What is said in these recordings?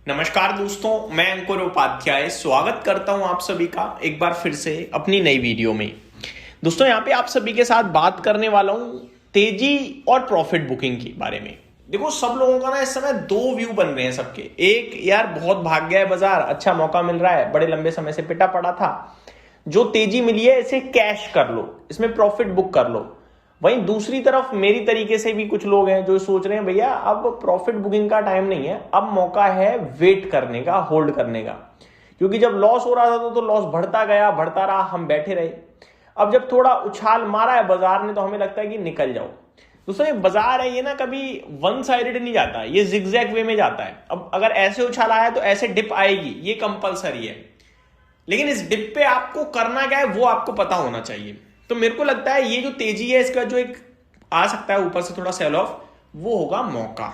नमस्कार दोस्तों, मैं अंकुर उपाध्याय स्वागत करता हूं आप सभी का एक बार फिर से अपनी नई वीडियो में। दोस्तों यहाँ पे आप सभी के साथ बात करने वाला हूं तेजी और प्रॉफिट बुकिंग के बारे में। देखो, सब लोगों का ना इस समय दो व्यू बन रहे हैं सबके। एक, यार बहुत भाग गया है बाजार, अच्छा मौका मिल रहा है, बड़े लंबे समय से पिटा पड़ा था, जो तेजी मिली है इसे कैश कर लो, इसमें प्रॉफिट बुक कर लो। वहीं दूसरी तरफ मेरी तरीके से भी कुछ लोग हैं जो सोच रहे हैं भैया अब प्रॉफिट बुकिंग का टाइम नहीं है, अब मौका है वेट करने का, होल्ड करने का। क्योंकि जब लॉस हो रहा था तो लॉस बढ़ता गया, बढ़ता रहा, हम बैठे रहे। अब जब थोड़ा उछाल मारा है बाजार ने तो हमें लगता है कि निकल जाओ। दोस्तों ये बाजार है, ये ना कभी वन साइडेड नहीं जाता, ये जिगजैग वे में जाता है। अब अगर ऐसे उछाल आया तो ऐसे डिप आएगी, ये कंपलसरी है। लेकिन इस डिप पे आपको करना क्या है वो आपको पता होना चाहिए। तो मेरे को लगता है ये जो तेजी है इसका जो एक आ सकता है ऊपर से थोड़ा सेल ऑफ, वो होगा मौका,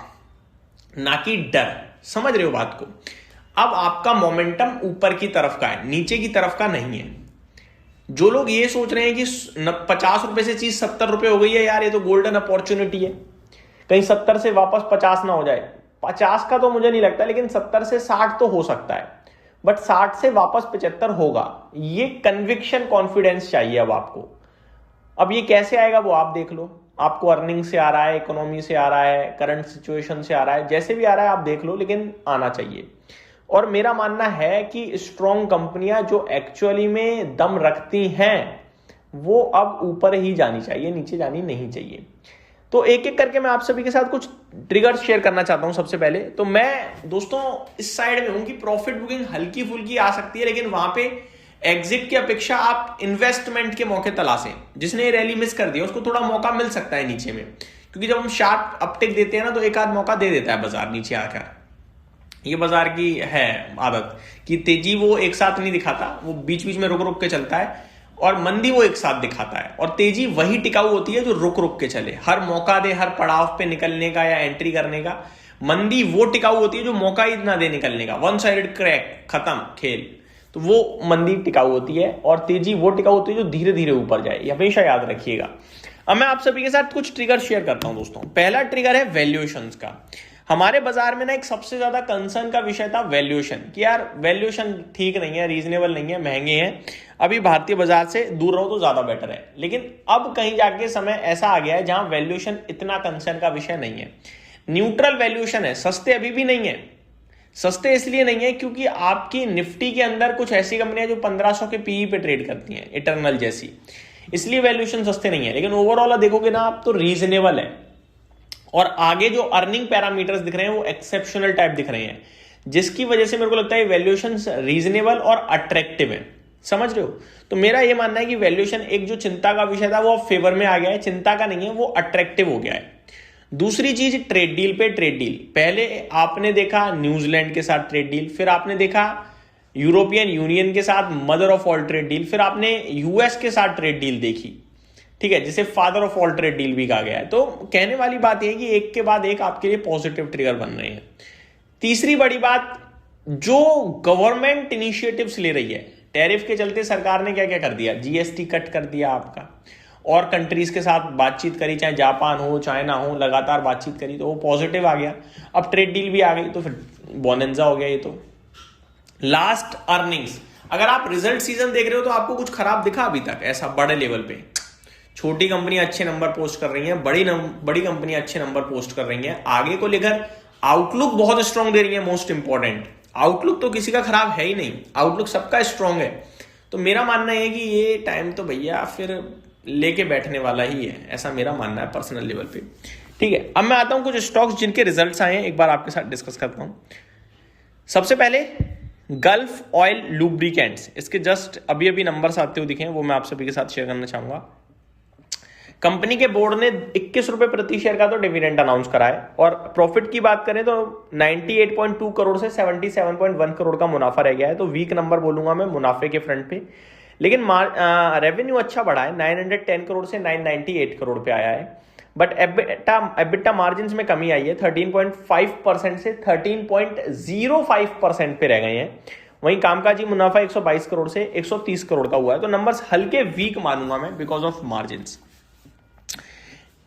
ना कि डर। समझ रहे हो बात को? अब आपका मोमेंटम ऊपर की तरफ का है, नीचे की तरफ का नहीं है। जो लोग ये सोच रहे हैं कि 50 रुपए से चीज 70 रुपए हो गई है, यार ये तो गोल्डन अपॉर्चुनिटी है, कहीं 70 से वापस 50 ना हो जाए। 50 का तो मुझे नहीं लगता, लेकिन 70 से 60 तो हो सकता है, बट 60 से वापस 75 होगा। ये कन्विक्शन, कॉन्फिडेंस चाहिए अब आपको। अब ये कैसे आएगा वो आप देख लो। आपको अर्निंग से आ रहा है, इकोनॉमी से आ रहा है, करंट सिचुएशन से आ रहा है, जैसे भी आ रहा है आप देख लो, लेकिन आना चाहिए। और मेरा मानना है कि स्ट्रॉन्ग कंपनियां जो एक्चुअली में दम रखती हैं वो अब ऊपर ही जानी चाहिए, नीचे जानी नहीं चाहिए। तो एक एक करके मैं आप सभी के साथ कुछ ट्रिगर्स शेयर करना चाहता हूं। सबसे पहले तो मैं दोस्तों इस साइड में हूं कि प्रॉफिट बुकिंग हल्की फुल्की आ सकती है, लेकिन वहां पे एग्जिट की अपेक्षा आप इन्वेस्टमेंट के मौके तलाशें। जिसने रैली मिस कर दिया उसको थोड़ा मौका मिल सकता है नीचे में, क्योंकि जब हम शार्प अपटेक देते हैं ना तो एक आध मौका दे देता है बाजार नीचे आकर। ये बाजार की है आदत कि तेजी वो एक साथ नहीं दिखाता, वो बीच बीच में रुक रुक के चलता है, और मंदी वो एक साथ दिखाता है। और तेजी वही टिकाऊ होती है जो रुक रुक के चले, हर मौका दे, हर पड़ाव पे निकलने का या एंट्री करने का। मंदी वो टिकाऊ होती है जो मौका ही ना दे निकलने का, वन साइडेड क्रैक, खत्म खेल। तो वो मंदी टिकाऊ होती है, और तेजी वो टिकाऊ होती है जो धीरे धीरे ऊपर जाए, ये हमेशा याद रखिएगा। अब मैं आप सभी के साथ कुछ ट्रिगर शेयर करता हूं दोस्तों। पहला ट्रिगर है वैल्यूएशंस का। हमारे बाजार में ना एक सबसे ज्यादा कंसर्न का विषय था वैल्यूएशन, कि यार वैल्यूएशन ठीक नहीं है, रीजनेबल नहीं है, महंगे हैं, अभी भारतीय बाजार से दूर रहो तो ज्यादा बेटर है। लेकिन अब कहीं जाके समय ऐसा आ गया है जहां वैल्यूएशन इतना कंसर्न का विषय नहीं है, न्यूट्रल वैल्यूएशन है। सस्ते अभी भी नहीं है। सस्ते इसलिए नहीं है क्योंकि आपकी निफ्टी के अंदर कुछ ऐसी कंपनियां जो 1500 के पीई पे ट्रेड करती हैं, इटर्नल जैसी, इसलिए वैल्यूएशन सस्ते नहीं है। लेकिन ओवरऑल देखोगे ना आप तो रीजनेबल है, और आगे जो अर्निंग पैरामीटर्स दिख रहे हैं वो एक्सेप्शनल टाइप दिख रहे हैं, जिसकी वजह से मेरे को लगता है वैल्यूएशन रीजनेबल और अट्रैक्टिव है। समझ रहे हो? तो मेरा ये मानना है कि वैल्यूएशन एक जो चिंता का विषय था वो अब फेवर में आ गया है, चिंता का नहीं है, वो अट्रैक्टिव हो गया है। दूसरी चीज, ट्रेड डील पे ट्रेड डील। पहले आपने देखा न्यूजीलैंड के साथ ट्रेड डील, फिर आपने देखा यूरोपियन यूनियन के साथ mother of all trade deal, फिर आपने यूएस के साथ ट्रेड डील देखी, ठीक है, जिसे father of all trade deal भी कहा गया है। तो कहने वाली बात यह है कि एक के बाद एक आपके लिए पॉजिटिव ट्रिगर बन रहे हैं। तीसरी बड़ी बात, जो गवर्नमेंट इनिशिएटिव्स ले रही है, टैरिफ के चलते सरकार ने क्या क्या कर दिया, जीएसटी कट कर दिया आपका, और कंट्रीज के साथ बातचीत करी, चाहे जापान हो, चाइना हो, लगातार बातचीत करी, तो वो पॉजिटिव आ गया। अब ट्रेड डील भी आ गई तो फिर बोनेंजा हो गया ये तो। Last, earnings. अगर आप रिजल्ट सीजन देख रहे हो तो आपको कुछ खराब दिखा अभी तक ऐसा बड़े लेवल पे? छोटी कंपनियां अच्छे नंबर पोस्ट कर रही हैं, बड़ी कंपनियां अच्छे नंबर पोस्ट कर रही हैं। आगे को लेकर आउटलुक बहुत स्ट्रांग दे रही है। मोस्ट इंपॉर्टेंट, आउटलुक तो किसी का खराब है ही नहीं, आउटलुक सबका स्ट्रांग है। तो मेरा मानना है कि ये टाइम तो भैया फिर लेके बैठने वाला ही है, ऐसा मेरा मानना है पर्सनल लेवल पे। ठीक है, अब मैं आता हूं कुछ स्टॉक्स जिनके रिजल्ट्स आए हैं, एक बार आपके साथ डिस्कस करता हूं। सबसे पहले गल्फ ऑयल लुब्रिकेंट्स, इसके जस्ट अभी अभी नंबर्स आते हुए दिखे हैं, वो मैं आप सभी के साथ शेयर करना चाहूंगा। कंपनी के बोर्ड ने 21 रुपए प्रति शेयर का तो डिविडेंड अनाउंस करा है, और प्रॉफिट की बात करें तो 98.2 करोड़ से 77.1 करोड़ का मुनाफा रह गया है। तो वीक नंबर बोलूंगा मैं मुनाफे के फ्रंट पे, लेकिन रेवेन्यू अच्छा बढ़ा है, 910 करोड़ से 998 करोड़ पे आया है। बट एबिटा मार्जिन में कमी आई है, 13.5% से 13.05% पे रह गए हैं। वहीं कामकाजी मुनाफा 122 करोड़ से 130 करोड़ का हुआ है। तो नंबर्स हल्के वीक मानूंगा मैं बिकॉज ऑफ मार्जिन।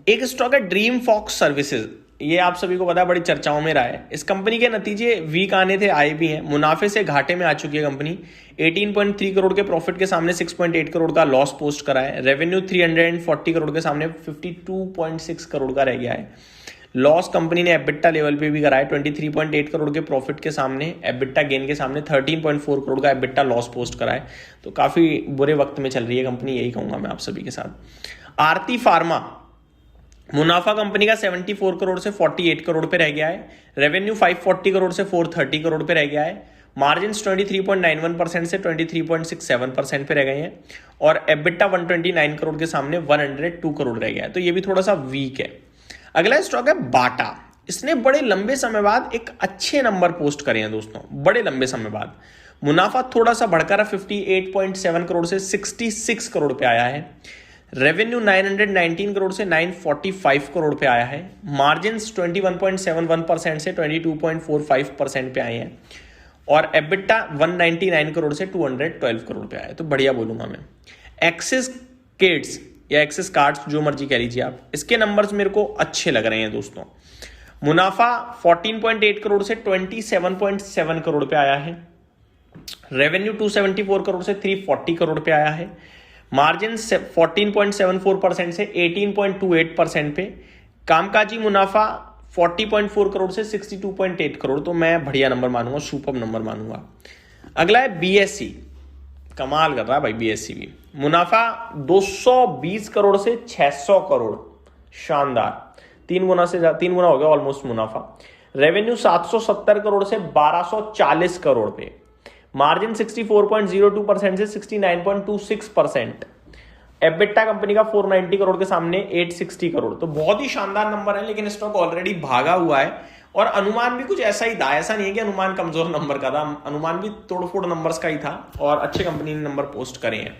एक स्टॉक है ड्रीम फॉक्स सर्विसेज, ये आप सभी को पता है बड़ी चर्चाओं में रहा है। इस कंपनी के नतीजे वीक आने थे, आए भी हैं। मुनाफे से घाटे में आ चुकी है कंपनी। 18.3 करोड़ के प्रॉफिट के सामने 6.8 करोड़ का लॉस पोस्ट करा है। रेवेन्यू 340 करोड़ के सामने 52.6 करोड़ का रह गया है। लॉस कंपनी ने एबिटा लेवल पे भी करा है। 23.8 करोड़ के प्रॉफिट के सामने, एबिटा गेन के सामने 13.4 करोड़ का एबिटा लॉस पोस्ट करा है। तो काफी बुरे वक्त में चल रही है कंपनी, यही कहूंगा मैं आप सभी के साथ। आरती फार्मा, मुनाफा कंपनी का 74 करोड़ से 48 करोड़ पे रह गया है। रेवेन्यू 540 करोड़ से 430 करोड़ पे रह गया है। मार्जिन 23.91% से 23.67% पे रह गए हैं। और एबिटा 129 करोड़ के सामने 102 करोड़ रह गया है। तो ये भी थोड़ा सा वीक है। अगला स्टॉक है बाटा। इसने बड़े लंबे समय बाद एक अच्छे नंबर पोस्ट करे हैं दोस्तों, बड़े लंबे समय बाद। मुनाफा थोड़ा सा बढ़कर 58.7 करोड़ से 66 करोड़ पे आया है। रेवेन्यू 919 करोड़ से 945 करोड़ पे आया है। मार्जिन 21.71% से 22.45% पे आए हैं। और एबिटा 199 करोड़ से 212 करोड़ पे आया है। तो बढ़िया बोलूंगा मैं। एक्सिस किड्स या एक्सिस कार्ड्स, जो मर्जी कह लीजिए आप, इसके नंबर्स मेरे को अच्छे लग रहे हैं दोस्तों। मुनाफा 14.8 करोड़ से 27.7 करोड़ पे आया है। रेवेन्यू 274 करोड़ से 340 करोड़ पे आया है। मार्जिन 14.74% से 18.28% पे। कामकाजी मुनाफा 40.4 करोड़ से 62.8 करोड़। तो मैं बढ़िया नंबर मानूंगा, सुपर नंबर मानूंगा। अगला है बीएससी। कमाल कर रहा है भाई बीएससी भी। मुनाफा 220 करोड़ से 600 करोड़, शानदार। 3 गुना हो गया ऑलमोस्ट मुनाफा। रेवेन्यू 770 करोड़ से 1240 करोड़ पे। मार्जिन 64.02% से 69.26%। एबिटा कंपनी का 490 करोड़ के सामने 860 करोड़। तो बहुत ही शानदार नंबर है, लेकिन स्टॉक ऑलरेडी भागा हुआ है। और अनुमान भी कुछ ऐसा ही था, ऐसा नहीं है कि अनुमान कमजोर नंबर का था, अनुमान भी तोड़फोड़ नंबर्स का ही था। और अच्छे कंपनी ने नंबर पोस्ट करे हैं।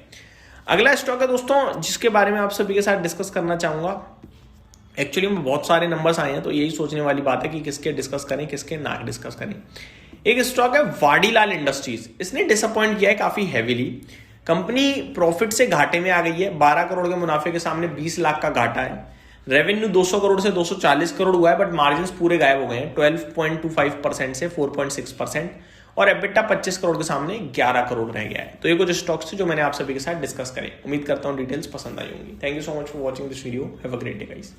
अगला स्टॉक है दोस्तों जिसके बारे में आप सभी के साथ डिस्कस करना चाहूंगा। एक्चुअली में बहुत सारे नंबर्स आए हैं, तो यही सोचने वाली बात है कि किसके डिस्कस करें, किसके ना डिस्कस करें। एक स्टॉक है वाडीलाल इंडस्ट्रीज। इसने डिसअपॉइंट किया है काफी हैवीली। कंपनी प्रॉफिट से घाटे में आ गई है। 12 करोड़ के मुनाफे के सामने 20 लाख का घाटा है। रेवेन्यू 200 करोड़ से 240 करोड़ हुआ है, बट मार्जिन पूरे गायब हो गए हैं। 12.25% से 4.6%। और एबिटा 25 करोड़ के सामने 11 करोड़ रह गया है। तो ये कुछ स्टॉक्स थे जो मैंने आप सभी के साथ डिस्कस करे। उम्मीद करता हूँ डिटेल्स पसंद आई होंगी। Thank you so much for watching this video. Have a great day guys.